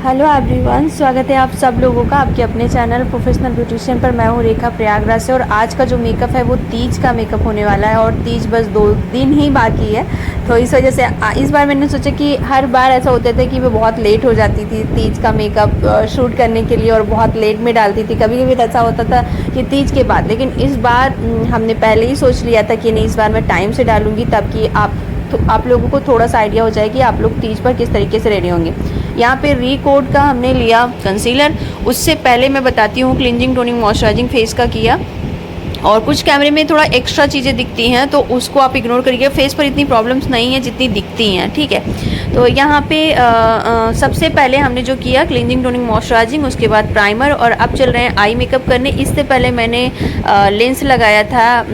Hello everyone, स्वागत है आप सब लोगों का आपके अपने चैनल प्रोफेशनल ब्यूटिशियन पर। मैं हूँ रेखा प्रयागराज से और आज का जो मेकअप है वो तीज का मेकअप होने वाला है और तीज बस 2 दिन ही बाकी है। तो इस वजह से इस बार मैंने सोचा कि हर बार ऐसा होता था कि मैं बहुत लेट हो जाती थी तीज का मेकअप शूट करने के लिए और बहुत लेट में डालती थी। कभी कभी ऐसा होता था कि तीज के बाद, लेकिन इस बार हमने पहले ही सोच लिया था कि नहीं, इस बार मैं टाइम से डालूँगी ताकि आप लोगों को थोड़ा सा आइडिया हो जाए कि आप लोग तीज पर किस तरीके से रेडी होंगे। यहाँ पे रिकोड का हमने लिया कंसीलर। उससे पहले मैं बताती हूँ क्लिनजिंग, टोनिंग, मॉइस्चराइजिंग फेस का किया। और कुछ कैमरे में थोड़ा एक्स्ट्रा चीज़ें दिखती हैं तो उसको आप इग्नोर करिए। फेस पर इतनी प्रॉब्लम्स नहीं है जितनी दिखती हैं, ठीक है। तो यहाँ पे सबसे पहले हमने जो किया क्लिनजिंग, टोनिंग, मॉइस्चराइजिंग, उसके बाद प्राइमर, और अब चल रहे हैं आई मेकअप करने। इससे पहले मैंने लेंस लगाया था,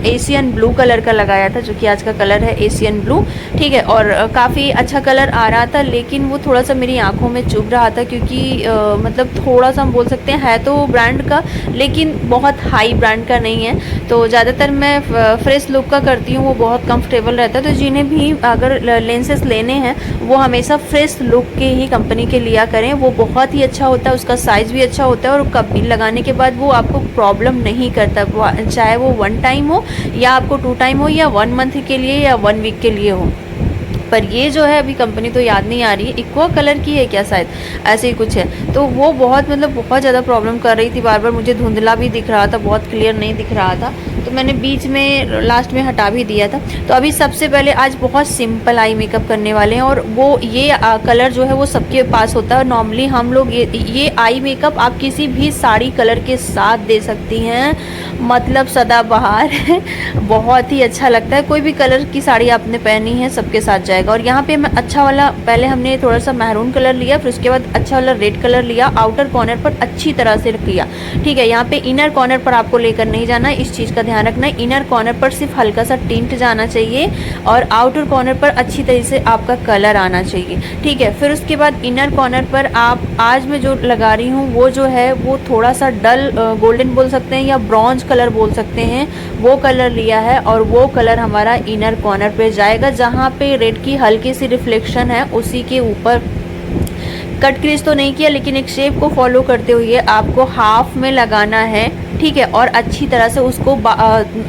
एशियन ब्लू कलर का लगाया था, जो कि आज का कलर है एशियन ब्लू, ठीक है। और काफ़ी अच्छा कलर आ रहा था, लेकिन वो थोड़ा सा मेरी आंखों में चुभ रहा था क्योंकि मतलब थोड़ा सा हम बोल सकते हैं है तो ब्रांड का, लेकिन बहुत हाई ब्रांड का नहीं है। तो ज़्यादातर मैं फ्रेश लुक का करती हूँ, वो बहुत कंफर्टेबल रहता है। तो जिन्हें भी अगर लेंसेज लेने हैं वो हमेशा फ्रेश लुक के ही कंपनी के लिया करें, वो बहुत ही अच्छा होता है, उसका साइज़ भी अच्छा होता है और कभी लगाने के बाद वो आपको प्रॉब्लम नहीं करता, चाहे वो 1 टाइम हो या आपको 2 टाइम हो या 1 मंथ के लिए या 1 वीक के लिए हो। पर ये जो है अभी कंपनी तो याद नहीं आ रही है, इक्वा कलर की है क्या, शायद ऐसे ही कुछ है। तो वो बहुत ज़्यादा प्रॉब्लम कर रही थी, बार बार मुझे धुंधला भी दिख रहा था, बहुत क्लियर नहीं दिख रहा था। तो मैंने बीच में लास्ट में हटा भी दिया था। तो अभी सबसे पहले आज बहुत सिंपल आई मेकअप करने वाले हैं और वो ये कलर जो है वो सबके पास होता है। नॉर्मली हम लोग ये आई मेकअप आप किसी भी साड़ी कलर के साथ दे सकती हैं, मतलब सदाबहार बहुत ही अच्छा लगता है। कोई भी कलर की साड़ी आपने पहनी है सबके साथ जाएगा। और यहाँ पे मैं अच्छा वाला, पहले हमने थोड़ा सा मैरून कलर लिया, फिर उसके बाद अच्छा वाला रेड कलर लिया, आउटर कॉर्नर पर अच्छी तरह से किया, ठीक है। यहाँ पे इनर कॉर्नर पर आपको लेकर नहीं जाना, इस चीज़ का ध्यान रखना है। इनर कॉर्नर पर सिर्फ हल्का सा टिंट जाना चाहिए और आउटर कॉर्नर पर अच्छी तरह से आपका कलर आना चाहिए, ठीक है। फिर उसके बाद इनर कॉर्नर पर आप आज मैं जो लगा रही हूँ वो जो है वो थोड़ा सा डल गोल्डन बोल सकते हैं या ब्रॉन्ज कलर बोल सकते हैं, वो कलर लिया है और वो कलर हमारा इनर कॉर्नर पे जाएगा। जहाँ पे रेड की हल्की सी रिफ्लेक्शन है उसी के ऊपर कट क्रीज तो नहीं किया, लेकिन एक शेप को फॉलो करते हुए आपको हाफ में लगाना है, ठीक है। और अच्छी तरह से उसको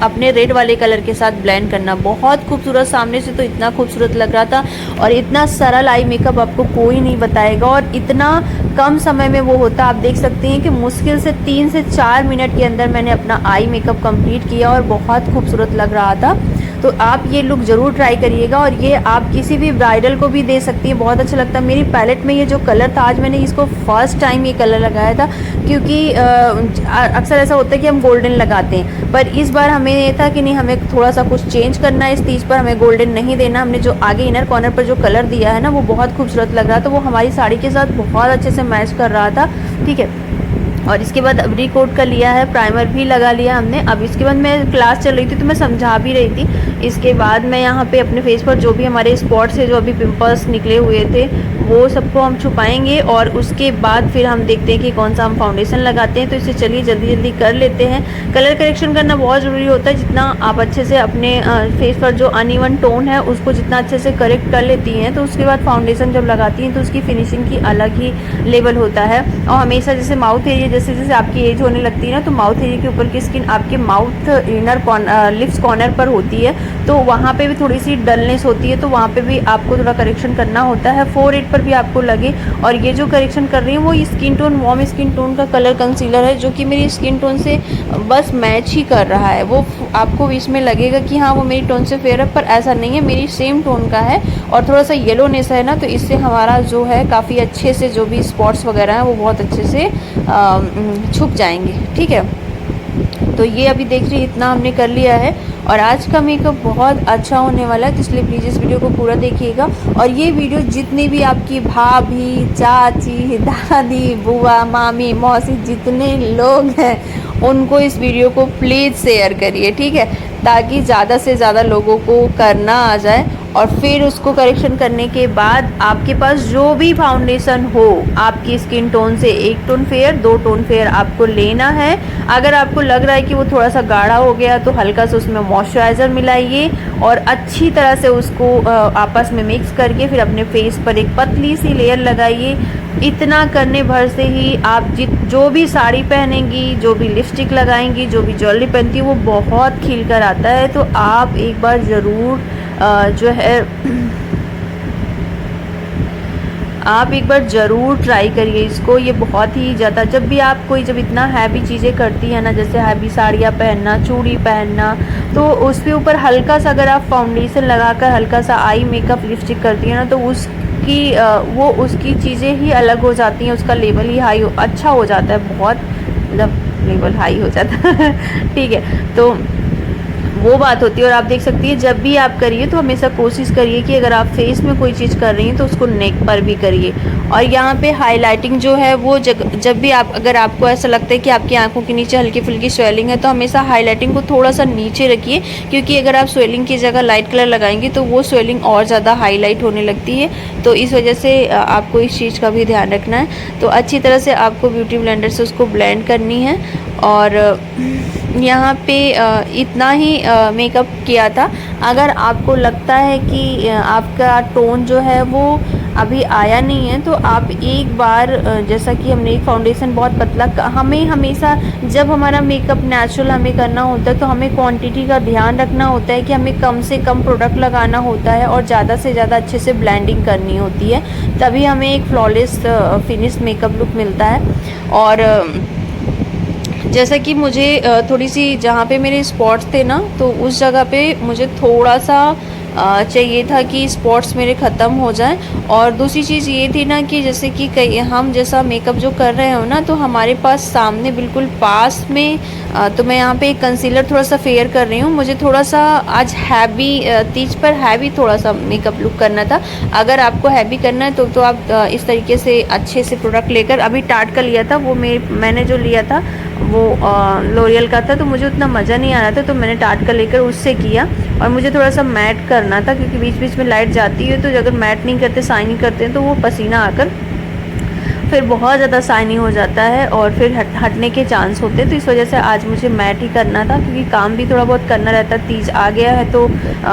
अपने रेड वाले कलर के साथ ब्लेंड करना। बहुत खूबसूरत, सामने से तो इतना खूबसूरत लग रहा था और इतना सरल आई मेकअप आपको कोई नहीं बताएगा और इतना कम समय में वो होता। आप देख सकते हैं कि मुश्किल से 3 से 4 मिनट के अंदर मैंने अपना आई मेकअप कंप्लीट किया और बहुत खूबसूरत लग रहा था। तो आप ये लुक ज़रूर ट्राई करिएगा और ये आप किसी भी ब्राइडल को भी दे सकती हैं, बहुत अच्छा लगता है। मेरी पैलेट में ये जो कलर था, आज मैंने इसको फर्स्ट टाइम ये कलर लगाया था क्योंकि अक्सर ऐसा होता है कि हम गोल्डन लगाते हैं, पर इस बार हमें ये था कि नहीं, हमें थोड़ा सा कुछ चेंज करना है, इस तीज पर हमें गोल्डन नहीं देना। हमने जो आगे इनर कॉर्नर पर जो कलर दिया है ना वो बहुत खूबसूरत लग रहा था, वो हमारी साड़ी के साथ बहुत अच्छे से मैच कर रहा था, ठीक है। और इसके बाद अब रिकोट का लिया है, प्राइमर भी लगा लिया हमने। अब इसके बाद मैं क्लास चल रही थी तो मैं समझा भी रही थी। इसके बाद मैं यहाँ पे अपने फेस पर जो भी हमारे स्पॉट्स है, जो अभी पिंपल्स निकले हुए थे, वो सबको हम छुपाएंगे और उसके बाद फिर हम देखते हैं कि कौन सा हम फाउंडेशन लगाते हैं। तो इसे चलिए जल्दी जल्दी कर लेते हैं। कलर करेक्शन करना बहुत ज़रूरी होता है। जितना आप अच्छे से अपने फेस पर जो अनइवन टोन है उसको जितना अच्छे से करेक्ट कर लेती हैं, तो उसके बाद फाउंडेशन जब लगाती हैं तो उसकी फिनिशिंग की अलग ही लेवल होता है। और हमेशा जैसे माउथ एरिया, जैसे जैसे आपकी एज होने लगती है ना, तो माउथ एरिया के ऊपर की स्किन आपके माउथ इनर लिप्स कॉर्नर पर होती है, तो वहाँ पे भी थोड़ी सी डलनेस होती है, तो वहाँ पे भी आपको थोड़ा करेक्शन करना होता है। फोरहेड पर भी आपको लगे। और ये जो करेक्शन कर रही हूँ वो skin tone, warm skin tone का कलर कंसीलर है, जो कि मेरी स्किन टोन से बस मैच ही कर रहा है। वो आपको इसमें लगेगा कि हाँ वो मेरी टोन से फेयर है, पर ऐसा नहीं है, मेरी सेम टोन का है और थोड़ा सा येलोनेस है ना, तो इससे हमारा जो है काफ़ी अच्छे से जो भी स्पॉट्स वगैरह हैं वो बहुत अच्छे से छुप जाएंगे, ठीक है। तो ये अभी देख रही इतना हमने कर लिया है और आज का मेकअप बहुत अच्छा होने वाला है, तो इसलिए प्लीज़ इस वीडियो को पूरा देखिएगा। और ये वीडियो जितनी भी आपकी भाभी, चाची, दादी, बुआ, मामी, मौसी, जितने लोग हैं उनको इस वीडियो को प्लीज़ शेयर करिए, ठीक है, ताकि ज़्यादा से ज़्यादा लोगों को करना आ जाए। और फिर उसको करेक्शन करने के बाद आपके पास जो भी फाउंडेशन हो आपकी स्किन टोन से, 1 टोन फेयर, 2 टोन फेयर आपको लेना है। अगर आपको लग रहा है कि वो थोड़ा सा गाढ़ा हो गया तो हल्का सा उसमें मॉइस्चराइज़र मिलाइए और अच्छी तरह से उसको आपस में मिक्स करके फिर अपने फेस पर एक पतली सी लेयर लगाइए। इतना करने भर से ही आप जो भी साड़ी पहनेंगी, जो भी लिपस्टिक लगाएंगी, जो भी ज्वेलरी पहनती है वो बहुत खिल कर आता है। तो आप एक बार ज़रूर जो है आप एक बार ज़रूर ट्राई करिए इसको। ये बहुत ही ज़्यादा, जब इतना हैवी चीज़ें करती है ना, जैसे हैवी साड़ियाँ पहनना, चूड़ी पहनना, तो उसके ऊपर हल्का सा अगर आप फाउंडेशन लगाकर हल्का सा आई मेकअप लिपस्टिक करती है ना, तो उसकी चीज़ें ही अलग हो जाती हैं, उसका लेवल ही अच्छा हो जाता है, बहुत मतलब लेवल हाई हो जाता है ठीक है, तो वो बात होती है। और आप देख सकती है, जब भी आप करिए तो हमेशा कोशिश करिए कि अगर आप फेस में कोई चीज़ कर रही हैं तो उसको नेक पर भी करिए। और यहाँ पे हाइलाइटिंग जो है वो जब भी अगर आपको ऐसा लगता है कि आपकी आंखों के नीचे हल्की फुल्की स्वेलिंग है, तो हमेशा हाइलाइटिंग को थोड़ा सा नीचे रखिए, क्योंकि अगर आप स्वेलिंग की जगह लाइट कलर लगाएंगे तो वो स्वेलिंग और ज़्यादा हाईलाइट होने लगती है। तो इस वजह से आपको इस चीज़ का भी ध्यान रखना है। तो अच्छी तरह से आपको ब्यूटी ब्लेंडर से उसको ब्लेंड करनी है। और यहाँ पे इतना ही मेकअप किया था। अगर आपको लगता है कि आपका टोन जो है वो अभी आया नहीं है, तो आप एक बार जैसा कि हमने एक फाउंडेशन बहुत पतला, हमें हमेशा जब हमारा मेकअप नेचुरल हमें करना होता है तो हमें क्वांटिटी का ध्यान रखना होता है कि हमें कम से कम प्रोडक्ट लगाना होता है और ज़्यादा से ज़्यादा अच्छे से ब्लेंडिंग करनी होती है, तभी हमें एक फ्लॉलेस फिनिश मेकअप लुक मिलता है। और जैसा कि मुझे थोड़ी सी जहाँ पे मेरे स्पॉट्स थे ना, तो उस जगह पे मुझे थोड़ा सा चाहिए था कि स्पॉट्स मेरे ख़त्म हो जाएं। और दूसरी चीज़ ये थी ना कि जैसे कि कई हम जैसा मेकअप जो कर रहे हो ना, तो हमारे पास सामने बिल्कुल पास में तो मैं यहाँ पे एक कंसीलर थोड़ा सा फेयर कर रही हूँ। मुझे थोड़ा सा आज हैवी तीज पर हैवी थोड़ा सा मेकअप लुक करना था। अगर आपको हैवी करना है तो आप इस तरीके से अच्छे से प्रोडक्ट लेकर, अभी टाट का लिया था वो मैंने जो लिया था वो लोरियल का था, तो मुझे उतना मज़ा नहीं आ रहा था, तो मैंने टाट का लेकर उससे किया। और मुझे थोड़ा सा मैट करना था, क्योंकि बीच बीच में लाइट जाती है, तो अगर मैट नहीं करते, शाइनिंग करते हैं, तो वो पसीना आकर फिर बहुत ज़्यादा शाइनी हो जाता है और फिर हटने के चांस होते हैं। तो इस वजह से आज मुझे मैट ही करना था, क्योंकि काम भी थोड़ा बहुत करना रहता है। तीज आ गया है तो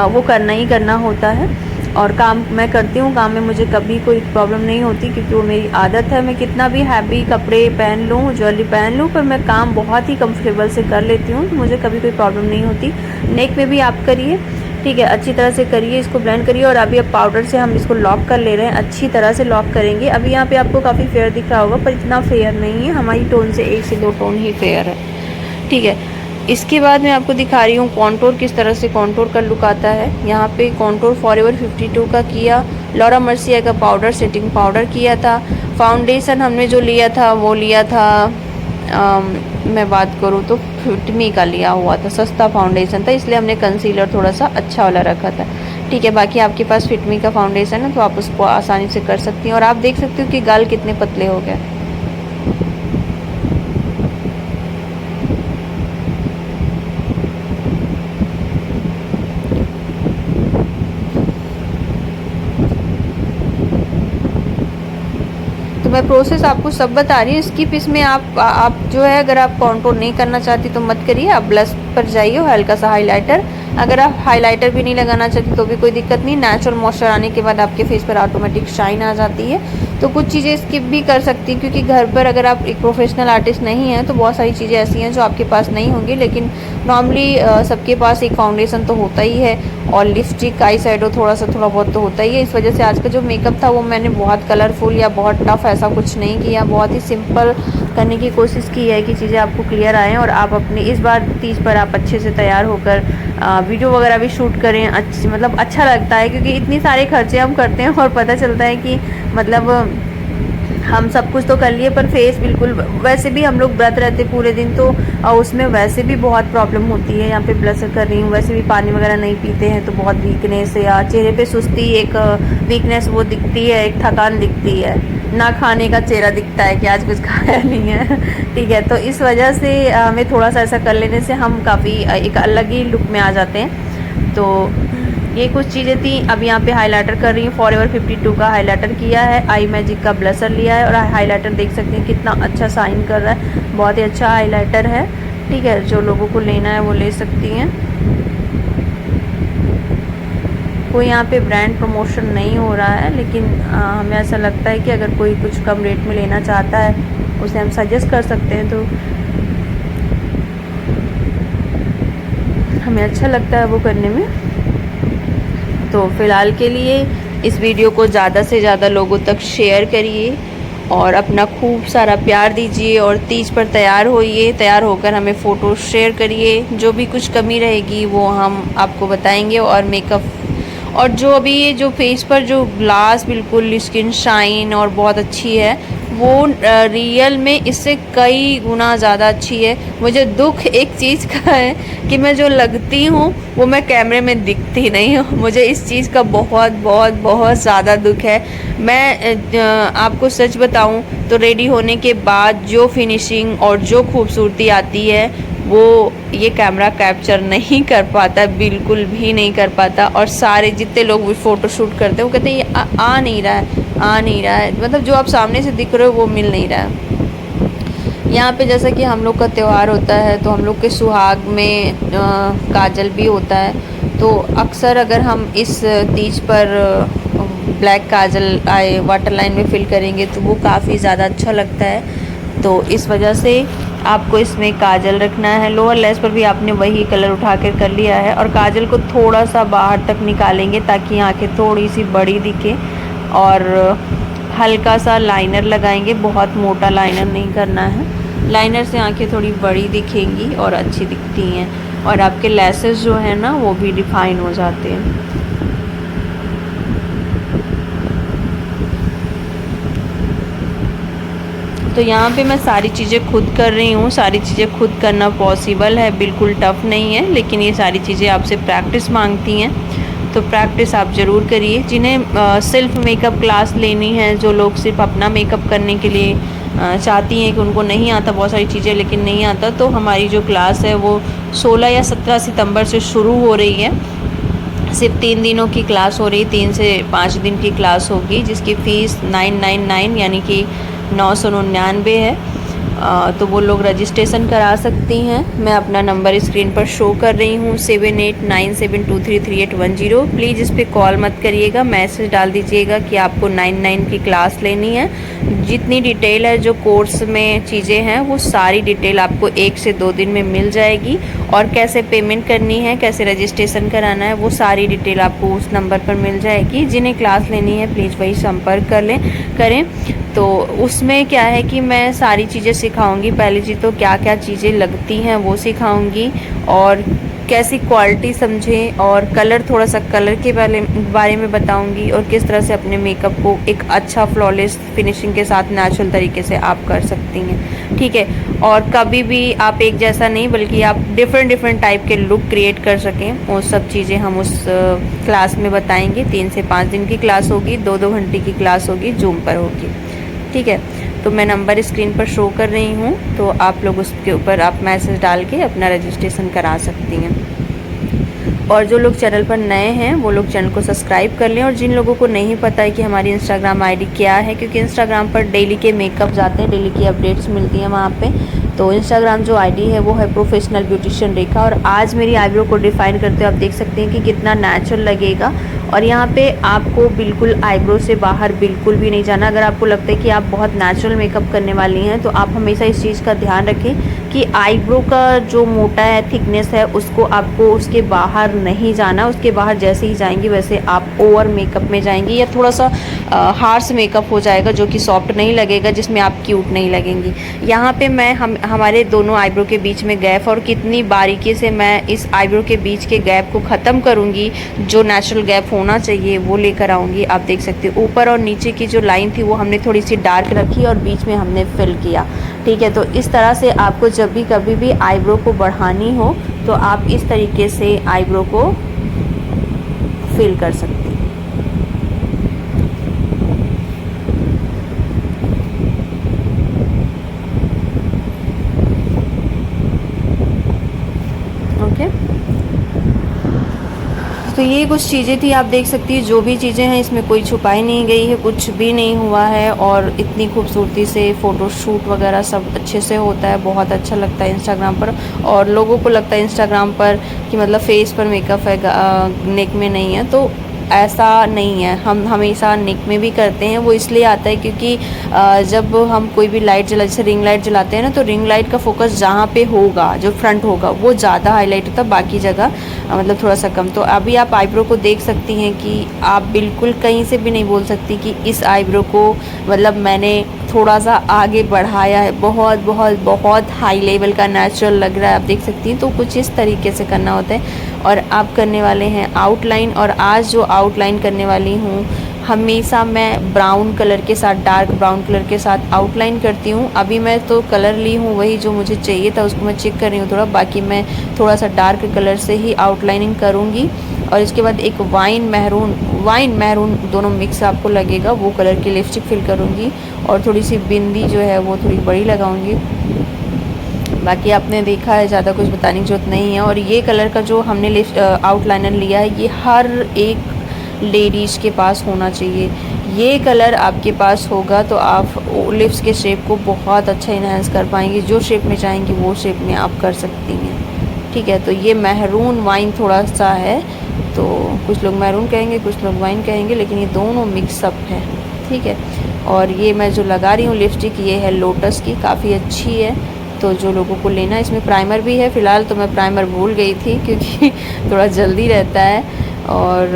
वो करना ही करना होता है। और काम मैं करती हूँ, काम में मुझे कभी कोई प्रॉब्लम नहीं होती, क्योंकि वो मेरी आदत है। मैं कितना भी हैवी कपड़े पहन लूँ, ज्वेलरी पहन लूँ, पर मैं काम बहुत ही कंफर्टेबल से कर लेती हूँ, तो मुझे कभी कोई प्रॉब्लम नहीं होती। नेक में भी आप करिए, ठीक है, अच्छी तरह से करिए, इसको ब्लेंड करिए। और अभी अब पाउडर से हम इसको लॉक कर ले रहे हैं, अच्छी तरह से लॉक करेंगे। अभी यहाँ पे आपको काफ़ी फेयर दिख रहा होगा, पर इतना फेयर नहीं है, हमारी टोन से 1 से 2 टोन ही फेयर है, ठीक है। इसके बाद मैं आपको दिखा रही हूँ कॉन्टोर, किस तरह से कॉन्टोर का लुक आता है। यहाँ पे कॉन्टोर फॉरएवर 52 का किया, लॉरा मर्सिया का पाउडर सेटिंग पाउडर किया था। फाउंडेशन हमने जो लिया था वो लिया था, मैं बात करूँ तो फिटमी का लिया हुआ था, सस्ता फाउंडेशन था, इसलिए हमने कंसीलर थोड़ा सा अच्छा वाला रखा था, ठीक है। बाकी आपके पास फिटमी का फाउंडेशन है तो आप उसको आसानी से कर सकती हैं। और आप देख सकते हो कि गाल कितने पतले हो गए। मैं प्रोसेस आपको सब बता रही हूँ, स्किप इसमें आप जो है, अगर आप कॉन्टूर नहीं करना चाहती तो मत करिए, आप ब्लश पर जाइए, हल्का सा हाइलाइटर। अगर आप हाइलाइटर भी नहीं लगाना चाहती तो भी कोई दिक्कत नहीं, नेचुरल मॉइस्चर आने के बाद आपके फेस पर ऑटोमेटिक शाइन आ जाती है। तो कुछ चीज़ें स्किप भी कर सकती हैं, क्योंकि घर पर अगर आप एक प्रोफेशनल आर्टिस्ट नहीं हैं तो बहुत सारी चीज़ें ऐसी हैं जो आपके पास नहीं होंगी, लेकिन नॉर्मली सबके पास एक फाउंडेशन तो होता ही है, और लिपस्टिक, आई शैडो थोड़ा बहुत तो होता ही है। इस वजह से आज का जो मेकअप था वो मैंने बहुत कलरफुल या बहुत टफ ऐसा कुछ नहीं किया, बहुत ही सिंपल करने की कोशिश की है कि चीज़ें आपको क्लियर आएँ और आप अपने इस बार तीज पर आप अच्छे से तैयार होकर वीडियो वगैरह भी शूट करें। मतलब अच्छा लगता है, क्योंकि इतनी सारे खर्चे हम करते हैं और पता चलता है कि मतलब हम सब कुछ तो कर लिए, पर फेस बिल्कुल, वैसे भी हम लोग व्रत रहते पूरे दिन, तो उसमें वैसे भी बहुत प्रॉब्लम होती है। यहाँ पे ब्लशर कर रही हूँ, वैसे भी पानी वगैरह नहीं पीते हैं तो बहुत वीकनेस या चेहरे पे सुस्ती, एक वीकनेस वो दिखती है, एक थकान दिखती है, ना खाने का चेहरा दिखता है कि आज कुछ खाया नहीं है ठीक है। तो इस वजह से हमें थोड़ा सा ऐसा कर लेने से हम काफ़ी एक अलग ही लुक में आ जाते हैं। तो ये कुछ चीज़ें थी। अब यहाँ पे हाइलाइटर कर रही हूँ, फॉरएवर 52 का हाइलाइटर किया है, आई मैजिक का ब्लशर लिया है, और हाइलाइटर देख सकते हैं कितना अच्छा शाइन कर रहा है, बहुत ही अच्छा हाइलाइटर है, ठीक है। जो लोगों को लेना है वो ले सकती हैं। कोई यहाँ पे ब्रांड प्रमोशन नहीं हो रहा है, लेकिन हमें ऐसा लगता है कि अगर कोई कुछ कम रेट में लेना चाहता है उसे हम सजेस्ट कर सकते हैं, तो हमें अच्छा लगता है वो करने में। तो फ़िलहाल के लिए इस वीडियो को ज़्यादा से ज़्यादा लोगों तक शेयर करिए और अपना खूब सारा प्यार दीजिए, और तीज पर तैयार होइए। तैयार होकर हमें फ़ोटो शेयर करिए, जो भी कुछ कमी रहेगी वो हम आपको बताएंगे। और मेकअप, और जो अभी ये जो फेस पर जो ग्लास बिल्कुल स्किन शाइन और बहुत अच्छी है, वो रियल में इससे कई गुना ज़्यादा अच्छी है। मुझे दुख एक चीज़ का है कि मैं जो लगती हूँ वो मैं कैमरे में दिखती नहीं हूँ। मुझे इस चीज़ का बहुत बहुत बहुत ज़्यादा दुख है। मैं आपको सच बताऊँ तो रेडी होने के बाद जो फिनिशिंग और जो खूबसूरती आती है वो ये कैमरा कैप्चर नहीं कर पाता, बिल्कुल भी नहीं कर पाता। और सारे जितने लोग भी फ़ोटो शूट करते हैं वो कहते हैं ये आ नहीं रहा है, आ नहीं रहा है, मतलब जो आप सामने से दिख रहे हो वो मिल नहीं रहा है। यहाँ पे जैसा कि हम लोग का त्यौहार होता है तो हम लोग के सुहाग में काजल भी होता है। तो अक्सर अगर हम इस तीज पर ब्लैक काजल आए वाटर लाइन में फिल करेंगे तो वो काफ़ी ज़्यादा अच्छा लगता है। तो इस वजह से आपको इसमें काजल रखना है। लोअर लेस पर भी आपने वही कलर उठा कर लिया है, और काजल को थोड़ा सा बाहर तक निकालेंगे ताकि आँखें थोड़ी सी बड़ी दिखे। और हल्का सा लाइनर लगाएंगे, बहुत मोटा लाइनर नहीं करना है। लाइनर से आंखें थोड़ी बड़ी दिखेंगी और अच्छी दिखती हैं, और आपके लेसेस जो है ना वो भी डिफाइन हो जाते हैं। तो यहाँ पे मैं सारी चीज़ें खुद कर रही हूँ। सारी चीज़ें खुद करना पॉसिबल है, बिल्कुल टफ़ नहीं है, लेकिन ये सारी चीज़ें आपसे प्रैक्टिस मांगती हैं। तो प्रैक्टिस आप ज़रूर करिए। जिन्हें सेल्फ मेकअप क्लास लेनी है, जो लोग सिर्फ अपना मेकअप करने के लिए चाहती हैं कि उनको नहीं आता बहुत सारी चीज़ें लेकिन नहीं आता, तो हमारी जो क्लास है वो 16 या 17 सितंबर से शुरू हो रही है। सिर्फ 3 दिनों की क्लास हो रही, 3 से 5 दिन की क्लास होगी, जिसकी फ़ीस 999 यानी कि 999 है। तो वो लोग रजिस्ट्रेशन करा सकती हैं। मैं अपना नंबर स्क्रीन पर शो कर रही हूँ 7897233810। प्लीज़ इस पर कॉल मत करिएगा, मैसेज डाल दीजिएगा कि आपको 99 की क्लास लेनी है। जितनी डिटेल है, जो कोर्स में चीज़ें हैं, वो सारी डिटेल आपको 1 से 2 दिन में मिल जाएगी। और कैसे पेमेंट करनी है, कैसे रजिस्ट्रेशन कराना है, वो सारी डिटेल आपको उस नंबर पर मिल जाएगी। जिन्हें क्लास लेनी है प्लीज़ वही संपर्क करें। तो उसमें क्या है कि मैं सारी चीज़ें सिखाऊंगी। पहली चीज़ तो क्या क्या चीज़ें लगती हैं वो सिखाऊंगी, और कैसी क्वालिटी समझें, और कलर, थोड़ा सा कलर के बारे में बताऊंगी, और किस तरह से अपने मेकअप को एक अच्छा फ्लॉलेस फिनिशिंग के साथ नेचुरल तरीके से आप कर सकती हैं। ठीक है, और कभी भी आप एक जैसा नहीं, बल्कि आप डिफरेंट टाइप के लुक क्रिएट कर सकें, वो सब चीज़ें हम उस क्लास में बताएंगे। 3 से 5 दिन की क्लास होगी, 2-2 घंटे की क्लास होगी, जूम पर होगी। ठीक है, तो मैं नंबर स्क्रीन पर शो कर रही हूँ, तो आप लोग उसके ऊपर आप मैसेज डाल के अपना रजिस्ट्रेशन करा सकती हैं। और जो लोग चैनल पर नए हैं वो लोग चैनल को सब्सक्राइब कर लें। और जिन लोगों को नहीं पता है कि हमारी इंस्टाग्राम आईडी क्या है, क्योंकि इंस्टाग्राम पर डेली के मेकअप जाते हैं, डेली की अपडेट्स मिलती हैं वहाँ पे। तो इंस्टाग्राम जो आईडी है वो है प्रोफेशनल ब्यूटिशियन रेखा। और आज मेरी आईब्रो को डिफ़ाइन करते हुए आप देख सकते हैं कि कितना नेचुरल लगेगा। और यहाँ पे आपको बिल्कुल आईब्रो से बाहर बिल्कुल भी नहीं जाना। अगर आपको लगता है कि आप बहुत नेचुरल मेकअप करने वाली हैं, तो आप हमेशा इस चीज़ का ध्यान रखें कि आईब्रो का जो मोटा है, थिकनेस है, उसको आपको उसके बाहर नहीं जाना। उसके बाहर जैसे ही जाएंगी वैसे आप ओवर मेकअप में जाएंगी, या थोड़ा सा हार्श मेकअप हो जाएगा जो कि सॉफ्ट नहीं लगेगा, जिसमें आप क्यूट नहीं लगेंगी। यहाँ पे मैं हमारे दोनों आईब्रो के बीच में गैप, और कितनी बारीकी से मैं इस आईब्रो के बीच के गैप को ख़त्म करूँगी, जो नेचुरल गैप होना चाहिए वो लेकर आऊँगी। आप देख सकते हो ऊपर और नीचे की जो लाइन थी वो हमने थोड़ी सी डार्क रखी और बीच में हमने फिल किया। ठीक है, तो इस तरह से आपको जब भी कभी भी आईब्रो को बढ़ानी हो तो आप इस तरीके से आईब्रो को फिल कर सकते हैं। ओके, तो ये कुछ चीज़ें थी, आप देख सकती है जो भी चीज़ें हैं इसमें कोई छुपाई नहीं गई है, कुछ भी नहीं हुआ है। और इतनी खूबसूरती से फ़ोटो शूट वगैरह सब अच्छे से होता है, बहुत अच्छा लगता है इंस्टाग्राम पर। और लोगों को लगता है इंस्टाग्राम पर कि मतलब फेस पर मेकअप है, नेक में नहीं है। तो ऐसा नहीं है, हम हमेशा नेक में भी करते हैं। वो इसलिए आता है क्योंकि जब हम कोई भी लाइट जला, जैसे रिंग लाइट जलाते हैं ना, तो रिंग लाइट का फोकस जहाँ पे होगा, जो फ्रंट होगा, वो ज़्यादा हाईलाइट होता है, बाकी जगह मतलब थोड़ा सा कम। तो अभी आप आईब्रो को देख सकती हैं कि आप बिल्कुल कहीं से भी नहीं बोल सकती कि इस आईब्रो को मतलब मैंने थोड़ा सा आगे बढ़ाया है। बहुत बहुत बहुत हाई लेवल का नेचुरल लग रहा है, आप देख सकती हैं। तो कुछ इस तरीके से करना होता है। और आप करने वाले हैं आउटलाइन, और आज जो आउटलाइन करने वाली हूँ, हमेशा मैं ब्राउन कलर के साथ, डार्क ब्राउन कलर के साथ आउटलाइन करती हूँ। अभी मैं तो कलर ली हूँ वही जो मुझे चाहिए था, उसको मैं चेक कर रही हूँ थोड़ा, बाकी मैं थोड़ा सा डार्क कलर से ही आउटलाइनिंग करूँगी। और इसके बाद एक वाइन मैरून दोनों मिक्स आपको लगेगा, वो कलर की लिपस्टिक फिल करूँगी। और थोड़ी सी बिंदी जो है वो थोड़ी बड़ी लगाऊँगी। बाकी आपने देखा है, ज़्यादा कुछ बताने की ज़रूरत नहीं है। और ये कलर का जो हमने आउटलाइनर लिया है, ये हर एक लेडीज़ के पास होना चाहिए। ये कलर आपके पास होगा तो आप लिप्स के शेप को बहुत अच्छा इन्हेंस कर पाएंगी। जो शेप में चाहेंगी वो शेप में आप कर सकती हैं, ठीक है। तो ये मैरून वाइन थोड़ा सा है, तो कुछ लोग मैरून कहेंगे, कुछ लोग वाइन कहेंगे, लेकिन ये दोनों मिक्सअप है, ठीक है। और ये मैं जो लगा रही हूँ लिपस्टिक, ये है लोटस की, काफ़ी अच्छी है। तो जो लोगों को लेना है, इसमें प्राइमर भी है। फ़िलहाल तो मैं प्राइमर भूल गई थी क्योंकि थोड़ा जल्दी रहता है, और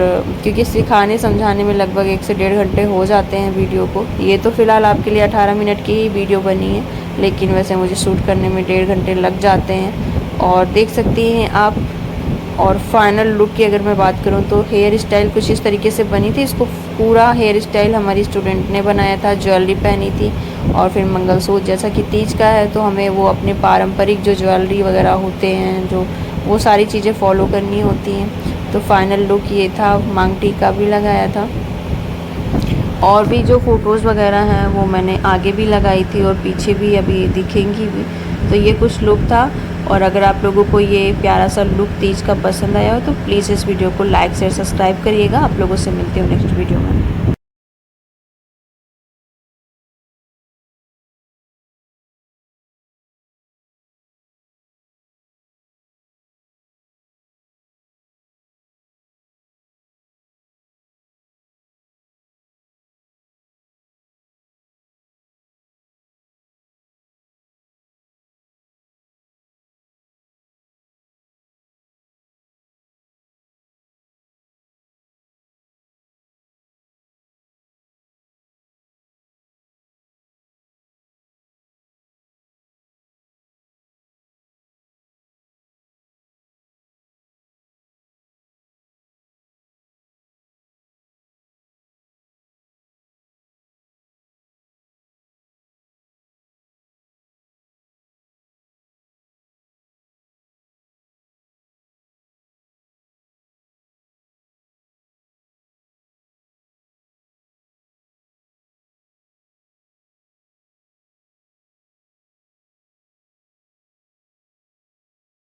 क्योंकि सिखाने समझाने में लगभग 1 से 1.5 घंटे हो जाते हैं वीडियो को। ये तो फ़िलहाल आपके लिए 18 मिनट की ही वीडियो बनी है, लेकिन वैसे मुझे शूट करने में 1.5 घंटे लग जाते हैं। और देख सकती हैं आप। और फाइनल लुक की अगर मैं बात करूं तो हेयर स्टाइल कुछ इस तरीके से बनी थी। इसको पूरा हेयर स्टाइल हमारी स्टूडेंट ने बनाया था, ज्वेलरी पहनी थी और फिर मंगलसूत्र। जैसा कि तीज का है तो हमें वो अपने पारंपरिक जो ज्वेलरी वगैरह होते हैं, जो वो सारी चीज़ें फॉलो करनी होती हैं। तो फाइनल लुक ये था। मांग टीका भी लगाया था, और भी जो फ़ोटोज़ वगैरह हैं वो मैंने आगे भी लगाई थी और पीछे भी अभी दिखेंगी भी। तो ये कुछ लुक था। और अगर आप लोगों को ये प्यारा सा लुक तीज का पसंद आया हो तो प्लीज़ इस वीडियो को लाइक शेयर सब्सक्राइब करिएगा। आप लोगों से मिलती हूँ नेक्स्ट वीडियो में।